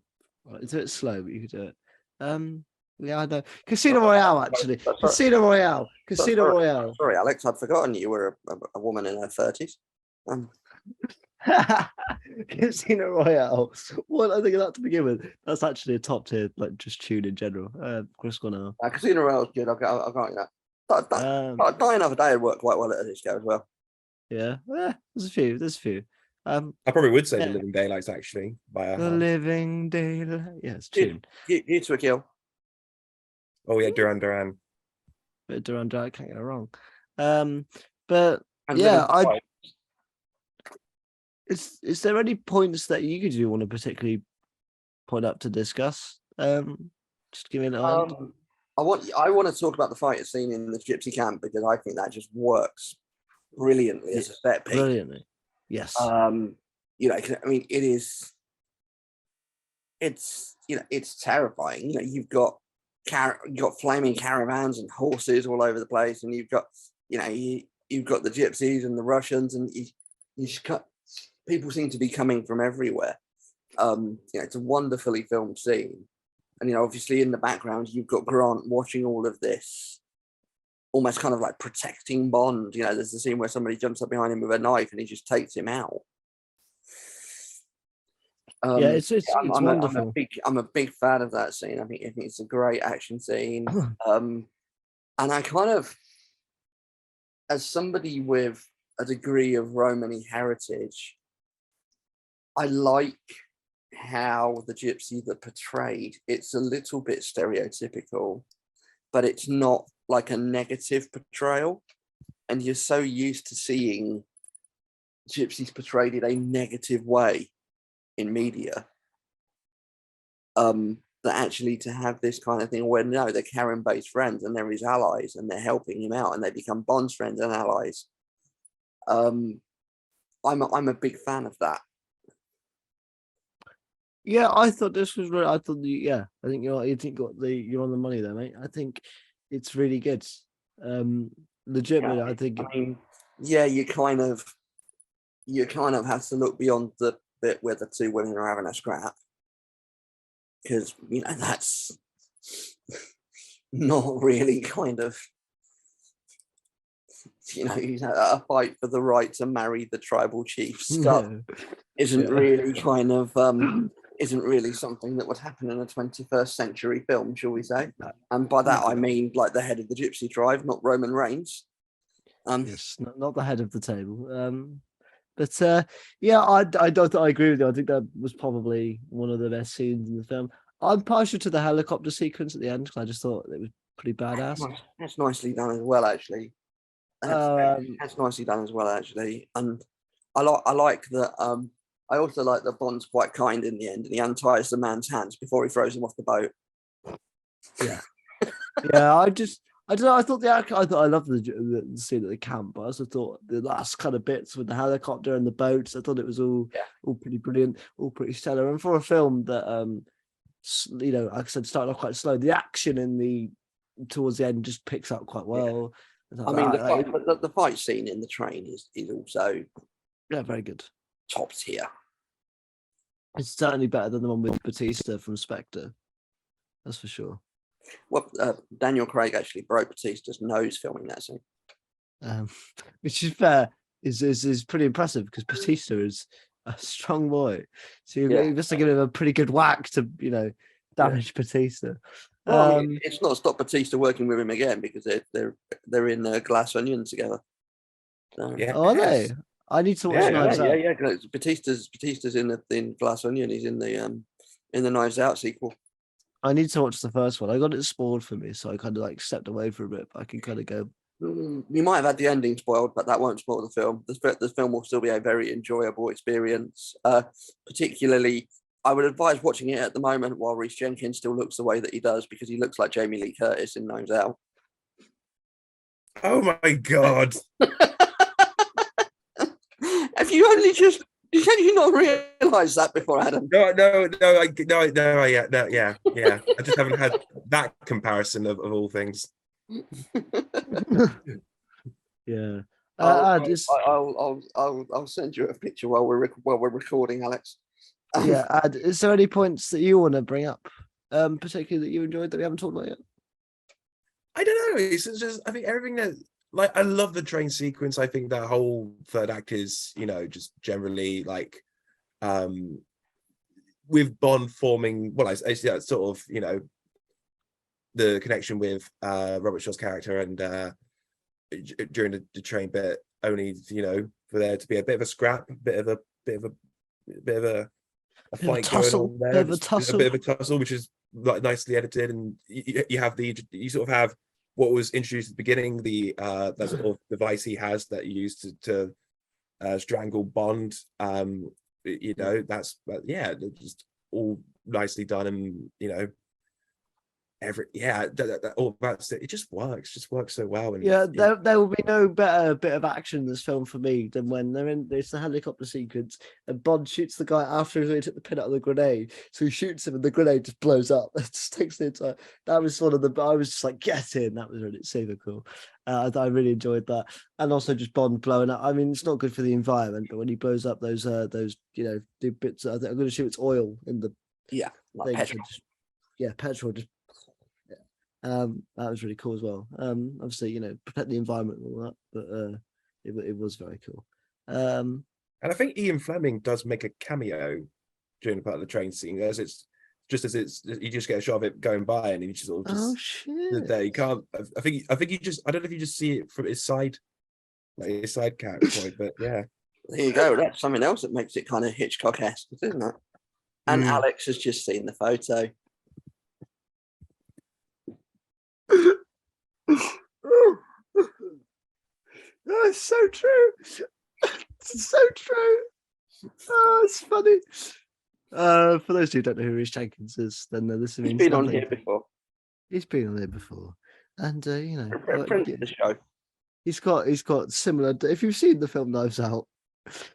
it's a bit slow, but you could do it. Yeah, I know. Casino Royale, actually. Casino Royale. Sorry, Alex, I'd forgotten you were a woman in her 30s. Casino Royale. Well, I think of that to begin with. That's actually a top tier, like just tune in general. Chris Cornell. Casino Royale is good. I'll grant you that. Die Another Day would work quite well at a disco as well. Yeah, there's a few. I probably would say The Living Daylights, actually. The Living Daylight. Yeah, it's tune. You to a Kill. Oh yeah, Duran Duran. But Duran Duran, can't get it wrong. But yeah, Is there any points that you do want to particularly point up to discuss? Just give me a little. I want to talk about the fight scene in the Gypsy camp, because I think that just works brilliantly as a set piece. Brilliantly, yes. I mean, it's terrifying. You've got flaming caravans and horses all over the place, and you've got you've got the gypsies and the Russians, and people seem to be coming from everywhere. It's a wonderfully filmed scene, and obviously in the background you've got Grant watching all of this, almost kind of like protecting Bond. There's the scene where somebody jumps up behind him with a knife and he just takes him out. It's wonderful. I'm a big fan of that scene. I think it's a great action scene. And I kind of, as somebody with a degree of Romany heritage, I like how the gypsy that portrayed, it's a little bit stereotypical, but it's not like a negative portrayal. And you're so used to seeing gypsies portrayed in a negative way in media, that that actually to have this kind of thing where no, they're Karen-based friends and they're his allies and they're helping him out and they become Bond's friends and allies. I'm a big fan of that. Yeah, I thought this was really. I thought I think you're on the money there, mate. I think it's really good. Legitimately, I think. I mean, yeah, you kind of have to look beyond the bit where the two women are having a scrap, because that's not really kind of a fight for the right to marry the tribal chief stuff. Isn't really kind of isn't really something that would happen in a 21st century film, shall we say? And by that I mean like the head of the Gypsy tribe, not Roman Reigns. Yes, not the head of the table. But I agree with you. I think that was probably one of the best scenes in the film. I'm partial to the helicopter sequence at the end because I just thought it was pretty badass. That's nicely done as well, actually. That's nicely done as well, actually. And I like that. I also like that Bond's quite kind in the end, and he unties the man's hands before he throws him off the boat. Yeah, yeah. I thought I loved the scene at the camp, but I also thought the last kind of bits with the helicopter and the boats, I thought it was all pretty brilliant, all pretty stellar. And for a film that like I said, started off quite slow, the action towards the end just picks up quite well. I mean, the fight scene in the train is also very good, top tier. It's certainly better than the one with Batista from Spectre, that's for sure. Well, Daniel Craig actually broke Batista's nose filming that scene, which is fair. Is pretty impressive because Batista is a strong boy, so you must have given him a pretty good whack to damage Batista. Well, I mean, it's not stopped Batista working with him again because they're in Glass Onion together. Are they? I need to watch Knives Out. Yeah. Batista's in Glass Onion. He's in the Knives Out sequel. I need to watch the first one. I got it spoiled for me, so I kind of like stepped away for a bit. But I can kind of go. You might have had the ending spoiled, but that won't spoil the film. The film will still be a very enjoyable experience. Particularly, I would advise watching it at the moment while Rhys Jenkins still looks the way that he does, because he looks like Jamie Lee Curtis in Knives Out. Oh my god! Have you only just? Can you not realise that before, Adam? No. Yeah. I just haven't had that comparison of all things. Yeah. I'll send you a picture while we're recording, Alex. Yeah. Is there any points that you want to bring up, particularly that you enjoyed that we haven't talked about yet? I don't know. It's just I think everything that. Like, I love the train sequence. I think that whole third act is, just generally like, with Bond forming, well, I sort of, the connection with Robert Shaw's character and during the train bit, only, for there to be a bit of a scrap, a bit of a fight going on there, a bit of a tussle, which is like nicely edited, and you sort of have what was introduced at the beginning, that sort of device he has that you use to strangle Bond. That's just all nicely done, and all that it just works so well. And there will be no better bit of action in this film for me than when there's the helicopter sequence and Bond shoots the guy after he took the pin out of the grenade, so he shoots him and the grenade just blows up. It just takes the entire. That was I was just like, get in. That was really super cool. I really enjoyed that, and also just Bond blowing up. I mean, it's not good for the environment, but when he blows up those bits, I think I'm going to shoot it's oil in the petrol. Petrol just. That was really cool as well. Obviously, protect the environment and all that, but it was very cool. And I think Ian Fleming does make a cameo during part of the train scene, as you just get a shot of it going by, and you just sort of there. You can't. I think you just. I don't know if you just see it from his side, like his side point, but yeah. There you go. That's something else that makes it kind of Hitchcock-esque, isn't it? And Alex has just seen the photo. That's so true. It's so true. Oh, it's funny. For those who don't know who Rhys Jenkins is, then this means He's been nothing. on here before. He's been on here before, and Prince of the show. He's got similar. If you've seen the film Knives Out,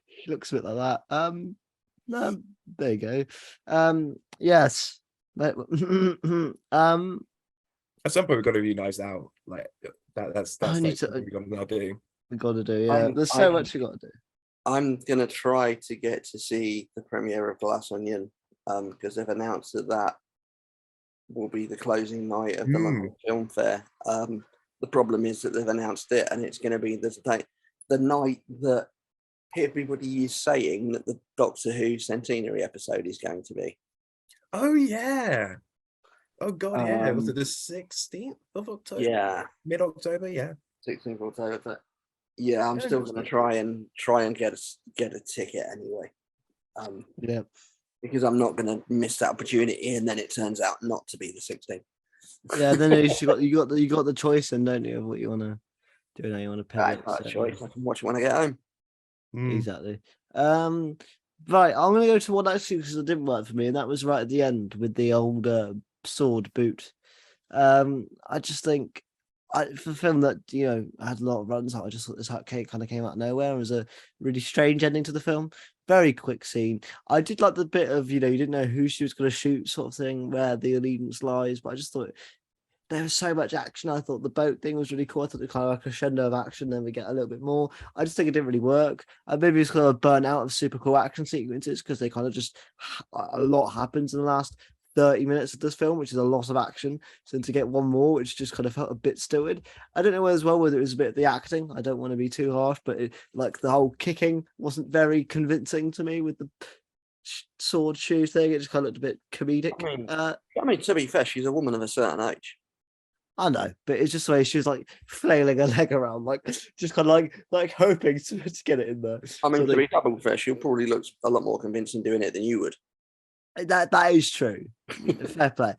he looks a bit like that. There you go. Yes. At some point, we've got to be Knives Out. Like that's like something we got to now do. We got to do. Yeah, there's so much we got to do. I'm gonna try to get to see the premiere of Glass Onion, because they've announced that will be the closing night of the London Film Fair. The problem is that they've announced it, and it's going to be the night that everybody is saying that the Doctor Who centenary episode is going to be. Oh yeah. Oh god, yeah. Was it the 16th of October? Yeah. Mid-October, yeah. 16th of October. But yeah, I'm still going to try and get a ticket anyway. Yeah. Because I'm not going to miss that opportunity, and then it turns out not to be the 16th. Yeah, then you got the choice, and don't you, of what you want to do and how you want to pay it. So. Choice. I can watch it when I get home. Exactly. Right, I'm going to go to one actually because it didn't work for me, and that was right at the end with the old sword boot. I just think for a film that had a lot of runs out, I just thought this kind of came out of nowhere. It was a really strange ending to the film. Very quick scene. I did like the bit of you didn't know who she was going to shoot, sort of thing, where the allegiance lies. But I just thought there was so much action. I thought the boat thing was really cool. I thought it kind of like a crescendo of action. Then we get a little bit more. I just think it didn't really work. Maybe it's kind of burnt out of super cool action sequences because they kind of just a lot happens in the last 30 minutes of this film, which is a lot of action. So to get one more, which just kind of felt a bit stilted. I don't know as well whether it was a bit of the acting. I don't want to be too harsh, but the whole kicking wasn't very convincing to me with the sword shoe thing. It just kind of looked a bit comedic. I mean, to be fair, she's a woman of a certain age. I know, but it's just the way she was like flailing her leg around, like just kind of like hoping to get it in there. I mean, to be double fair, she'll probably look a lot more convincing doing it than you would. That is true. Fair play.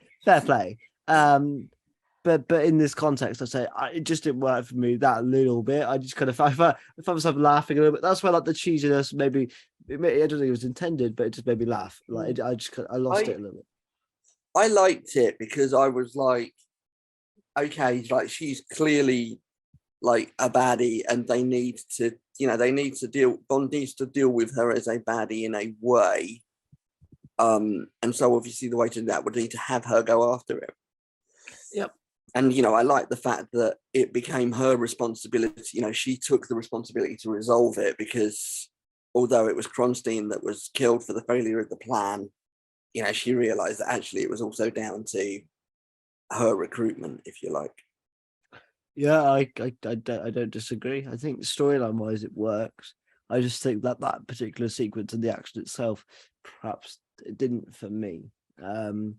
But in this context, I say it just didn't work for me that little bit. I just kind of I found myself laughing a little bit. That's why like the cheesiness maybe I don't think it was intended, but it just made me laugh. Like I lost it a little bit. I liked it because I was like, okay, like she's clearly like a baddie, and they need to Bond needs to deal with her as a baddie in a way. And so obviously the way to do that would be to have her go after him. Yep. And I like the fact that it became her responsibility. She took the responsibility to resolve it, because although it was Kronstein that was killed for the failure of the plan, she realized that actually it was also down to her recruitment, if you like. Yeah, I don't disagree. I think storyline wise it works. I just think that particular sequence and the action itself, perhaps it didn't for me. And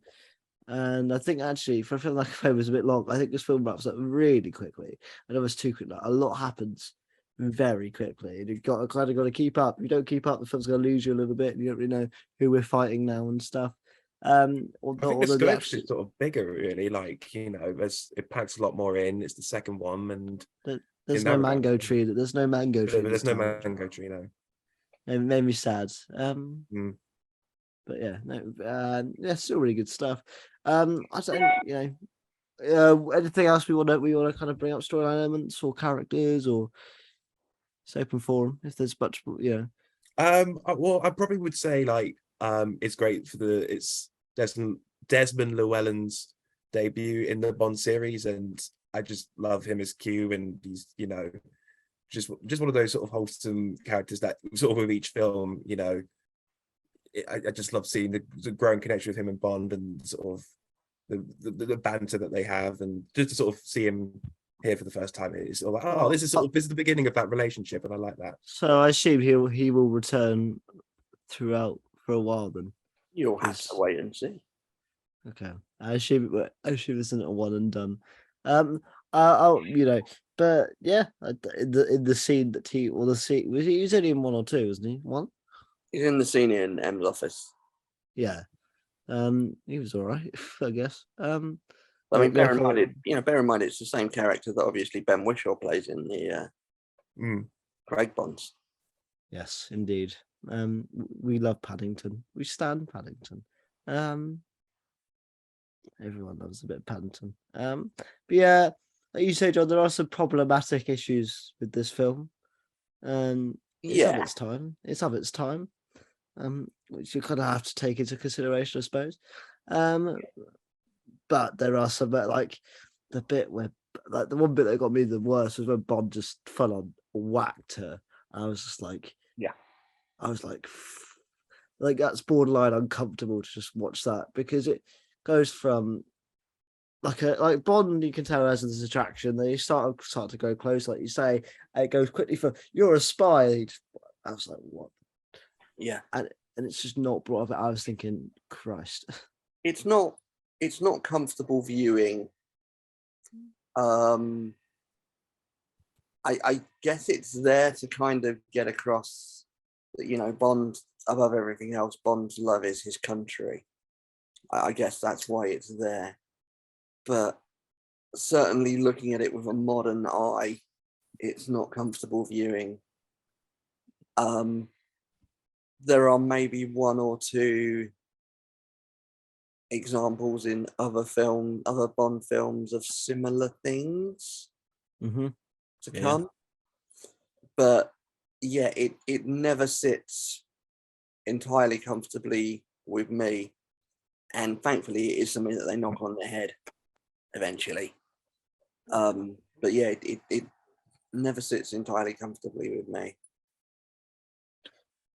I think actually for a film like it was a bit long, I think this film wraps up really quickly. I know it's too quick. A lot happens very quickly, and you've got to keep up. If you don't keep up, the film's going to lose you a little bit. And you don't really know who we're fighting now and stuff. I think the scope's sort of bigger, really. Like it packs a lot more in. It's the second one, and there's no mango tree. There's no mango tree. There's no mango tree. No, it made me sad. But yeah, no, still really good stuff. I don't, anything else we want to kind of bring up storyline elements or characters, or it's open forum if there's much, Well, I probably would say it's great for it's Desmond Llewellyn's debut in the Bond series, and I just love him as Q, and he's just one of those sort of wholesome characters that sort of with each film, I just love seeing the growing connection with him and Bond, and sort of the banter that they have, and just to sort of see him here for the first time, it's sort of like, this is the beginning of that relationship, and I like that. So I assume he will return throughout for a while. Then you'll have to wait and see. Okay, I assume this isn't a one and done. But yeah, in the scene that he was only in one or two, wasn't he? One. He's in the scene in M's office. Yeah. He was all right, I guess. I mean, bear in mind, it's the same character that obviously Ben Whishaw plays in the Craig Bonds. Yes, indeed. We love Paddington. We stand Paddington. Everyone loves a bit of Paddington. But yeah, like you say, John, there are some problematic issues with this film. It's of its time. It's of its time. Which you kind of have to take into consideration, I suppose. But there are some like the bit where, like the one bit that got me the worst was when Bond just full on whacked her. I was just like, I was like that's borderline uncomfortable to just watch that, because it goes from like Bond, you can tell has this attraction. Then you start to go close, like you say, and it goes quickly for you're a spy. I was like, what? Yeah, and it's just not brought up. I was thinking, Christ, it's not comfortable viewing. I guess it's there to kind of get across that, you know, Bond, above everything else, Bond's love is his country. I guess that's why it's there. But certainly looking at it with a modern eye, it's not comfortable viewing. There are maybe one or two examples in other Bond films of similar things to come. But yeah, it never sits entirely comfortably with me. And thankfully it is something that they knock on the head eventually. But yeah, it never sits entirely comfortably with me.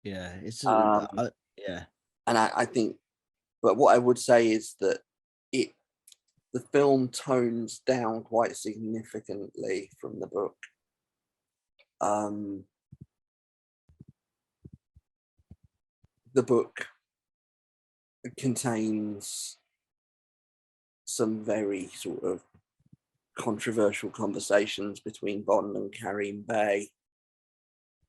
Yeah, it's yeah. And I think, but what I would say is that the film tones down quite significantly from the book. The book contains some very sort of controversial conversations between Bond and Karim Bey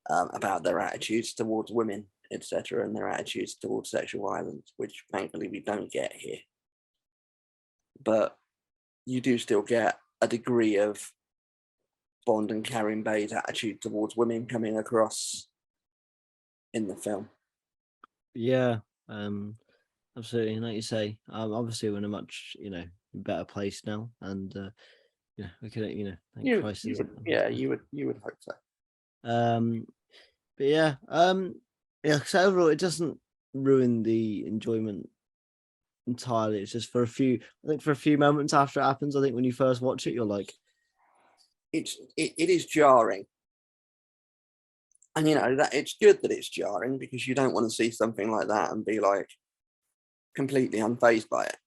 about their attitudes towards women, etc., and their attitudes towards sexual violence, which thankfully we don't get here. But you do still get a degree of Bond and Karim Bey's attitude towards women coming across in the film. Yeah, absolutely. Like you say, obviously we're in a much, better place now, and we could, thank Christ. You would hope so. But yeah, because overall it doesn't ruin the enjoyment entirely. It's just for a few moments after it happens. I think when you first watch it, you're like, it is jarring. And that it's good that it's jarring, because you don't want to see something like that and be like completely unfazed by it.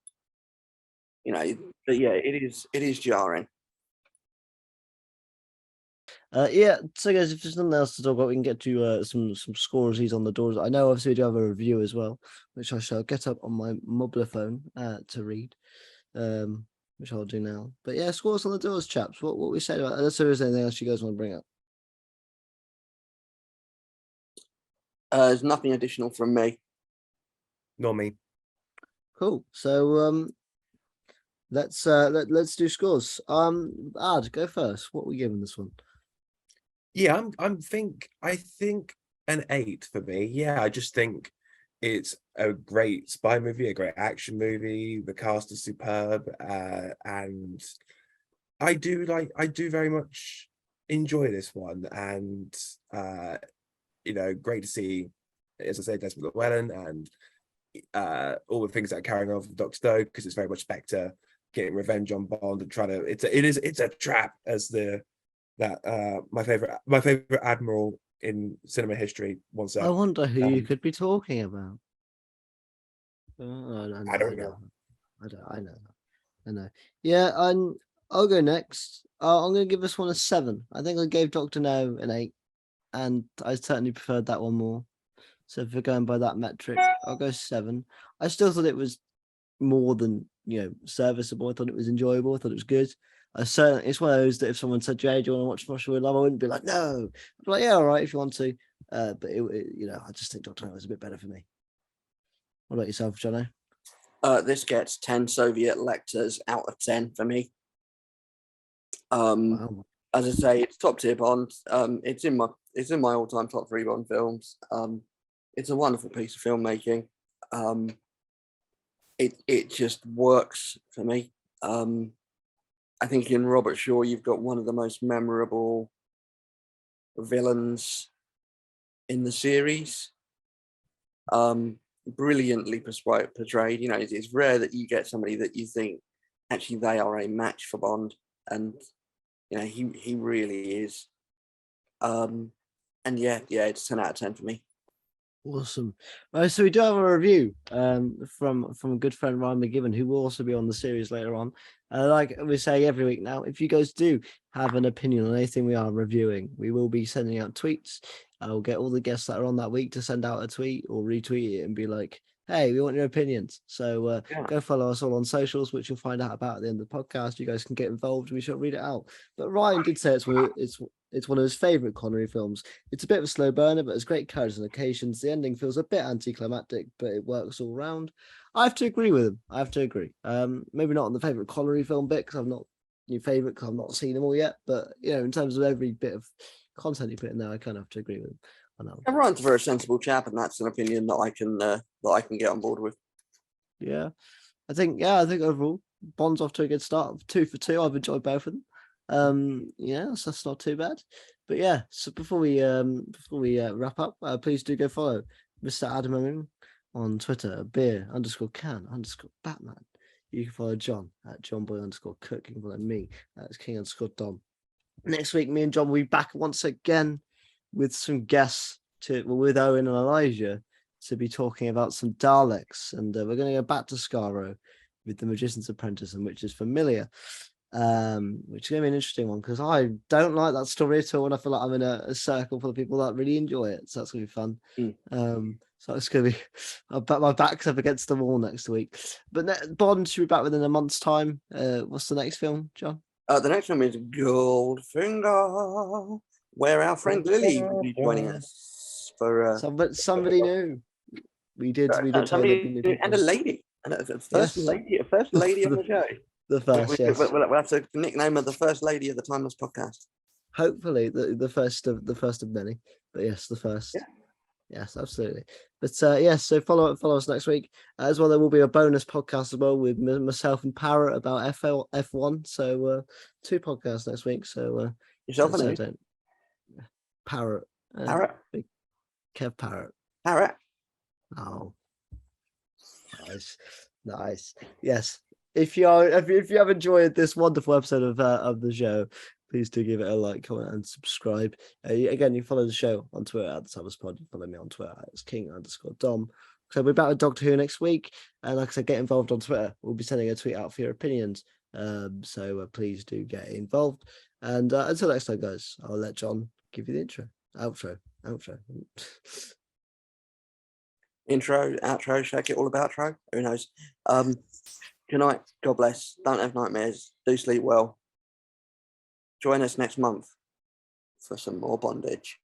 But yeah, it is jarring. Yeah, so guys, if there's nothing else to talk about, we can get to some scores he's on the doors. I know obviously we do have a review as well, which I shall get up on my mobile phone to read, which I'll do now. But yeah, scores on the doors, chaps. What we said about, unless there is anything else you guys want to bring up. There's nothing additional from me. Nor me. Cool. So let's do scores. Ad, go first. What are we giving this one? Yeah, I think an 8 for me. Yeah, I just think it's a great spy movie, a great action movie. The cast is superb, and I do very much enjoy this one. And great to see, as I say, Desmond Llewellyn and all the things that are carrying on with Dr. Stowe, because it's very much Spectre getting revenge on Bond and trying to. It's a trap, as my favorite admiral in cinema history once said. I wonder who you could be talking about. I don't know. I know. Yeah, I'll go next. I'm going to give this one a 7. I think I gave Dr. No an 8, and I certainly preferred that one more. So if we're going by that metric, I'll go 7. I still thought it was more than serviceable. I thought it was enjoyable. I thought it was good. It's one of those that if someone said, "Jay, do you want to watch Russia with Love?" I wouldn't be like, "No." I'd be like, "Yeah, all right, if you want to." But I just think Dr. No was a bit better for me. What about yourself, Jono? This gets 10 Soviet lecters out of 10 for me. Wow. As I say, it's top tier Bond. It's in my all-time top 3 Bond films. it's a wonderful piece of filmmaking. It just works for me. I think in Robert Shaw, you've got one of the most memorable villains in the series. Brilliantly portrayed. You know, it's rare that you get somebody that you think actually they are a match for Bond, and you know he really is. And yeah, it's 10 out of 10 for me. Awesome. Right, so we do have a review from a good friend Ryan McGibbon, who will also be on the series later on. Like we say every week now, if you guys do have an opinion on anything we are reviewing, we will be sending out tweets. I'll get all the guests that are on that week to send out a tweet or retweet it and be like, hey, we want your opinions. So go follow us all on socials, which you'll find out about at the end of the podcast. You guys can get involved. We shall read it out. But Ryan did say it's one of his favorite Connery films. It's a bit of a slow burner, but it's great characters and occasions. The ending feels a bit anticlimactic, but it works all round. I have to agree with him. I have to agree. Maybe not on the favorite Connery film bit, because I'm not your favorite, because I've not seen them all yet. But you know, in terms of every bit of content you put in there, I kind of have to agree with him. I know. Ryan's a very sensible chap, and that's an opinion that I can get on board with. Yeah, I think overall Bond's off to a good start. 2 for 2. I've enjoyed both of them. Yeah, so that's not too bad. But yeah, so before we wrap up, please do go follow Mr. Adam Moon on Twitter, beer_can_Batman. You can follow John at johnboy_cook. You can follow me at king_dom. Next week, me and John will be back once again with some guests with Owen and Elijah to be talking about some Daleks, and we're going to go back to Skaro with the Magician's Apprentice and Witches Familiar, which is going to be an interesting one because I don't like that story at all, and I feel like I'm in a circle full of people that really enjoy it, so that's going to be fun. So it's going to be, I'll bet my back's up against the wall next week. But Bond should be back within a month's time. What's the next film, John? The next film is Goldfinger, where our friend Lily will be joining us for somebody new. We did somebody and a lady, and a first lady on the show. The first, yes. We'll have to nickname her the first lady of the Timeless podcast. Hopefully, the first of many. But yes, the first. Yeah. Yes, absolutely. But yes, so follow us next week as well. There will be a bonus podcast as well with myself and Parrot about F1. So 2 podcasts next week. So yourself and Parrot. Parrot. Kev Parrot. Parrot. Oh, nice. Yes. If you have enjoyed this wonderful episode of the show, please do give it a like, comment, and subscribe. Again, you follow the show on Twitter at the Timeless Pod. You follow me on Twitter at king_dom. So we're back with Doctor Who next week, and like I said, get involved on Twitter. We'll be sending a tweet out for your opinions. So please do get involved. And until next time, guys, I'll let John give you the outro. Intro, outro, shake it all about outro. Who knows? Good night. God bless. Don't have nightmares. Do sleep well. Join us next month for some more bondage.